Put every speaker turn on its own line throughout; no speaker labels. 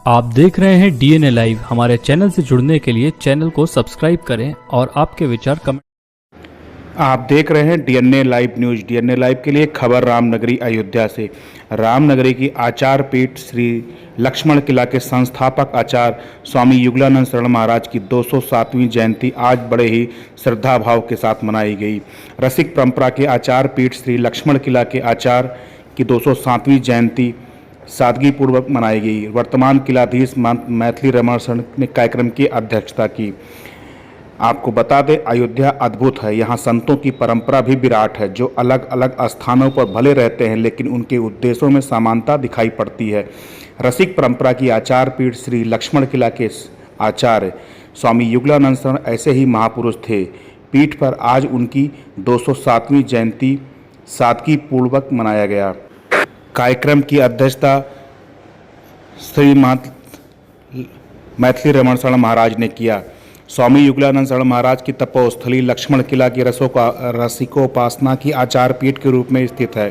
आप देख रहे हैं डीएनए लाइव। हमारे चैनल से जुड़ने के लिए चैनल को सब्सक्राइब करें और आपके विचार कमेंट।
आप देख रहे हैं DNA live news. DNA live के लिए खबर रामनगरी अयोध्या से। रामनगरी की आचार्य पीठ श्री लक्ष्मण किला के संस्थापक आचार्य स्वामी युगलानंद शरण महाराज की 207वीं जयंती आज बड़े ही श्रद्धा भाव के साथ मनाई गई। रसिक परंपरा के आचार्य पीठ श्री लक्ष्मण किला के आचार्य की 207वीं जयंती सादगीपूर्वक मनाई गई। वर्तमान किलाधीश महंत मैथिली रमण शरण ने कार्यक्रम की अध्यक्षता की। आपको बता दें, अयोध्या अद्भुत है। यहाँ संतों की परंपरा भी विराट है, जो अलग अलग स्थानों पर भले रहते हैं लेकिन उनके उद्देश्यों में समानता दिखाई पड़ती है। रसिक परंपरा की आचार्य पीठ श्री लक्ष्मण किला के आचार्य स्वामी युगलानंद शरण ऐसे ही महापुरुष थे। पीठ पर आज उनकी 207वीं जयंती सादगी पूर्वक मनाया गया। कार्यक्रम की अध्यक्षता श्री महंत मैथिली रमण शरण महाराज ने किया। स्वामी युगलानंद शरण महाराज की तपोस्थली लक्ष्मण किला की रसिकोपासना की आचार्य पीठ के रूप में स्थित है।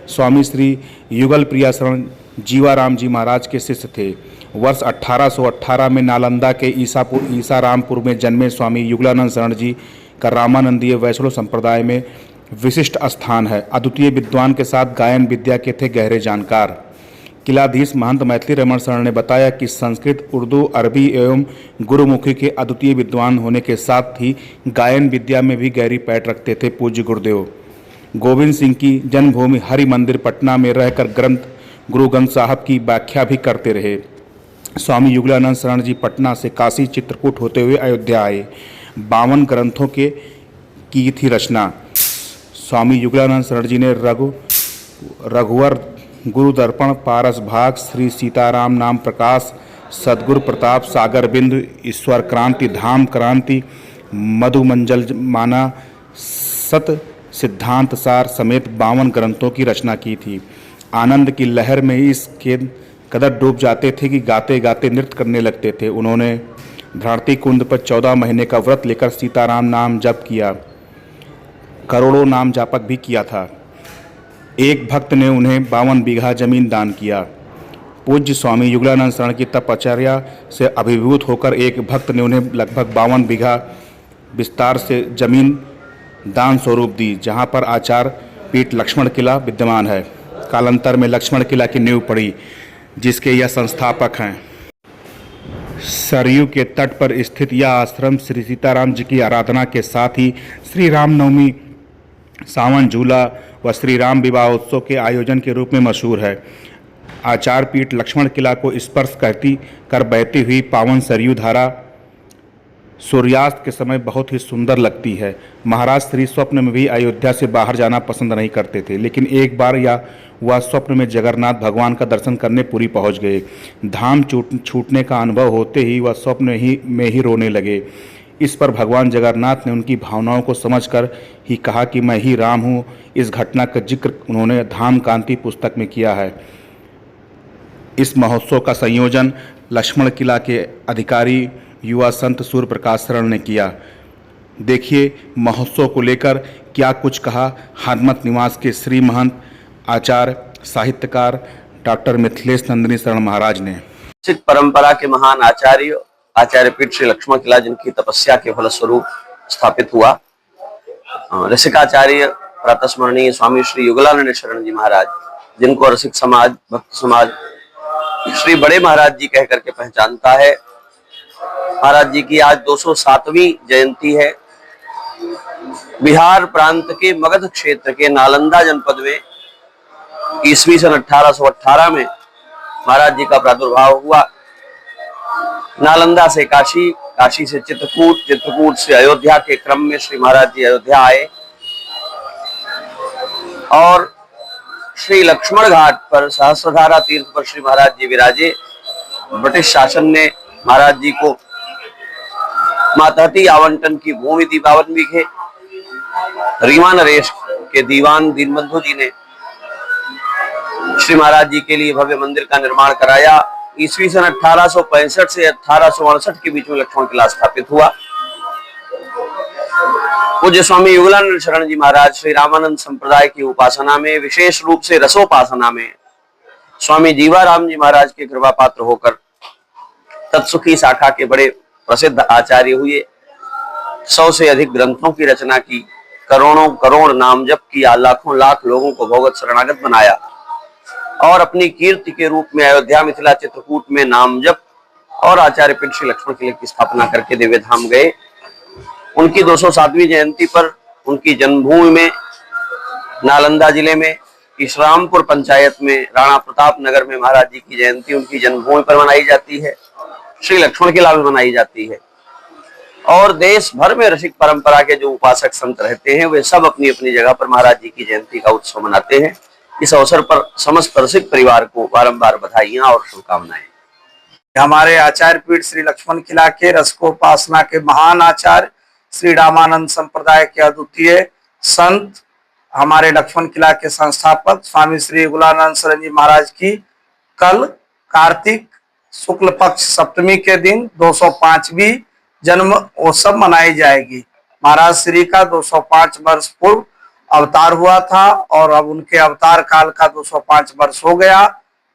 स्वामी श्री युगल प्रिया शरण जीवाराम जी महाराज के शिष्य थे। वर्ष 1818 में नालंदा के ईसारामपुर में जन्मे स्वामी युगलानंद शरण जी का रामानंदीय वैष्णव संप्रदाय में विशिष्ट स्थान है। अद्वितीय विद्वान के साथ गायन विद्या के थे गहरे जानकार। किलाधीश महंत मैथिली रमण शरण ने बताया कि संस्कृत, उर्दू, अरबी एवं गुरुमुखी के अद्वितीय विद्वान होने के साथ ही गायन विद्या में भी गहरी पैठ रखते थे। पूज्य गुरुदेव गोविंद सिंह की जन्मभूमि हरि मंदिर पटना में रहकर ग्रंथ गुरु ग्रंथ साहब की व्याख्या भी करते रहे। स्वामी युगलानंद शरण जी पटना से काशी चित्रकूट होते हुए अयोध्या आए। 52 ग्रंथों की थी रचना। स्वामी युगलानंद शरण जी ने रघुवर, गुरु दर्पण, पारस भाग, श्री सीताराम नाम प्रकाश, सदगुरु प्रताप, सागर बिंदु, ईश्वर क्रांति, धाम क्रांति, मधु मंजल माना, सत सिद्धांत सार समेत 52 ग्रंथों की रचना की थी। आनंद की लहर में इसके कदर डूब जाते थे कि गाते गाते नृत्य करने लगते थे। उन्होंने धरती कुंड पर 14 महीने का व्रत लेकर सीताराम नाम जप किया। करोड़ों नाम जापक भी किया था। एक भक्त ने उन्हें 52 बीघा जमीन दान किया। पूज्य स्वामी युगलानंद शरण की तपश्चर्या से अभिभूत होकर एक भक्त ने उन्हें लगभग 52 बीघा विस्तार से जमीन दान स्वरूप दी, जहां पर आचार्य पीठ लक्ष्मण किला विद्यमान है। कालांतर में लक्ष्मण किला की नींव पड़ी, जिसके यह संस्थापक हैं। सरयू के तट पर स्थित यह आश्रम श्री सीताराम जी की आराधना के साथ ही श्री रामनवमी, सावन झूला व श्री राम विवाह उत्सव के आयोजन के रूप में मशहूर है। आचार्य पीठ लक्ष्मण किला को स्पर्श कर बहती हुई पावन सरयू धारा सूर्यास्त के समय बहुत ही सुंदर लगती है। महाराज श्री स्वप्न में भी अयोध्या से बाहर जाना पसंद नहीं करते थे, लेकिन एक बार वह स्वप्न में जगन्नाथ भगवान का दर्शन करने पुरी पहुंच गए। धाम छूटने का अनुभव होते ही वह स्वप्न में ही रोने लगे। इस पर भगवान जगन्नाथ ने उनकी भावनाओं को समझकर ही कहा कि मैं ही राम हूँ। इस घटना का जिक्र उन्होंने धाम कांति पुस्तक में किया है। इस महोत्सव का संयोजन लक्ष्मण किला के अधिकारी युवा संत सूर्य प्रकाश शरण ने किया। देखिए महोत्सव को लेकर क्या कुछ कहा हरमत निवास के श्री महंत आचार्य साहित्यकार डॉक्टर मिथिलेश नंदिनी शरण महाराज ने।
सिख परंपरा के महान आचार्य पीठ श्री लक्ष्मण किला, जिनकी तपस्या के फलस्वरूप स्थापित हुआ, रसिकाचार्य प्रातस्मरणीय स्वामी श्री युगलानंद शरण जी महाराज, जिनको रसिक समाज, भक्त समाज श्री बड़े महाराज जी कह करके पहचानता है। महाराज जी की आज 207वीं जयंती है। बिहार प्रांत के मगध क्षेत्र के नालंदा जनपद में ईस्वी सन 1818 में महाराज जी का प्रादुर्भाव हुआ। नालंदा से काशी, काशी से चित्रकूट, चित्रकूट से अयोध्या के क्रम में श्री महाराज जी अयोध्या आए और श्री लक्ष्मण घाट पर सहस्त्रधारा तीर्थ पर श्री महाराज जी विराजे। ब्रिटिश शासन ने महाराज जी को मातहती आवंटन की भूमि दी 52 बीघे। रीवा नरेश के दीवान दीनबंधु जी ने श्री महाराज जी के लिए भव्य मंदिर का निर्माण कराया। ईस्वी सन 1865 से 1868 के बीच में लक्ष्मण किला स्थापित हुआ। पूज्य स्वामी युगलानंद शरण जी महाराज श्री रामानंद संप्रदाय की उपासना में, विशेष रूप से रसोपासना में स्वामी जीवाराम जी महाराज के कृपा पात्र होकर तत्सुखी शाखा के बड़े प्रसिद्ध आचार्य हुए। 100 से अधिक ग्रंथों की रचना की, करोड़ों करोड़ नाम जप किया, लाखों लाख लोगों को भगवत शरणागत बनाया और अपनी कीर्ति के रूप में अयोध्या, मिथिला, चित्रकूट में नाम जप और आचार्य पीठ श्री लक्ष्मण किले की स्थापना करके दिव्य धाम गए। उनकी 207वीं जयंती पर उनकी जन्मभूमि में नालंदा जिले में इशरामपुर पंचायत में राणा प्रताप नगर में महाराज जी की जयंती उनकी जन्मभूमि पर मनाई जाती है। श्री लक्ष्मण किला में मनाई जाती है और देश भर में रसिक परंपरा के जो उपासक संत रहते हैं वे सब अपनी अपनी जगह पर महाराज जी की जयंती का उत्सव मनाते हैं। इस अवसर पर समस्त रसिक परिवार को बारंबार बधाइयां और शुभकामनाएं।
हमारे आचार्य पीठ श्री लक्ष्मण किला के रसकोपासना के महान आचार्य श्री रामानंद संप्रदाय के अद्वितीय संत, हमारे लक्ष्मण किला के संस्थापक स्वामी श्री गुलानंद शरण जी महाराज की कल कार्तिक शुक्ल पक्ष सप्तमी के दिन 205वीं जन्म उत्सव मनाई जाएगी। महाराज श्री का 205 वर्ष पूर्व अवतार हुआ था और अब उनके अवतार काल का 205 वर्ष हो गया।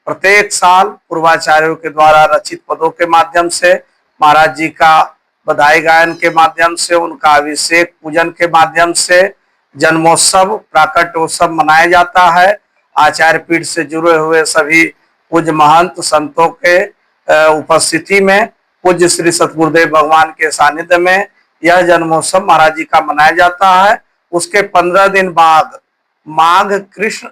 प्रत्येक साल पूर्वाचार्यों के द्वारा रचित पदों के माध्यम से, महाराज जी का बधाई गायन के माध्यम से, उनका अभिषेक पूजन के माध्यम से जन्मोत्सव, प्राकट्योत्सव मनाया जाता है। आचार्य पीठ से जुड़े हुए सभी पूज्य महंत संतों के उपस्थिति में, पूज्य श्री सतगुरुदेव भगवान के सानिध्य में यह जन्मोत्सव महाराज जी का मनाया जाता है। उसके 15 दिन बाद माघ कृष्ण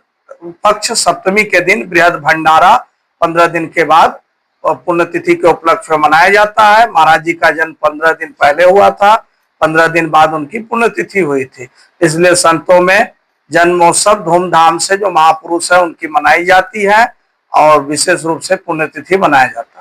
पक्ष सप्तमी के दिन बृहद भंडारा 15 दिन के बाद पुण्यतिथि के उपलक्ष्य में मनाया जाता है। महाराज जी का जन्म 15 दिन पहले हुआ था, 15 दिन बाद उनकी पुण्यतिथि हुई थी, इसलिए संतों में जन्मोत्सव धूमधाम से जो महापुरुष है उनकी मनाई जाती है और विशेष रूप से पुण्यतिथि मनाया जाता है।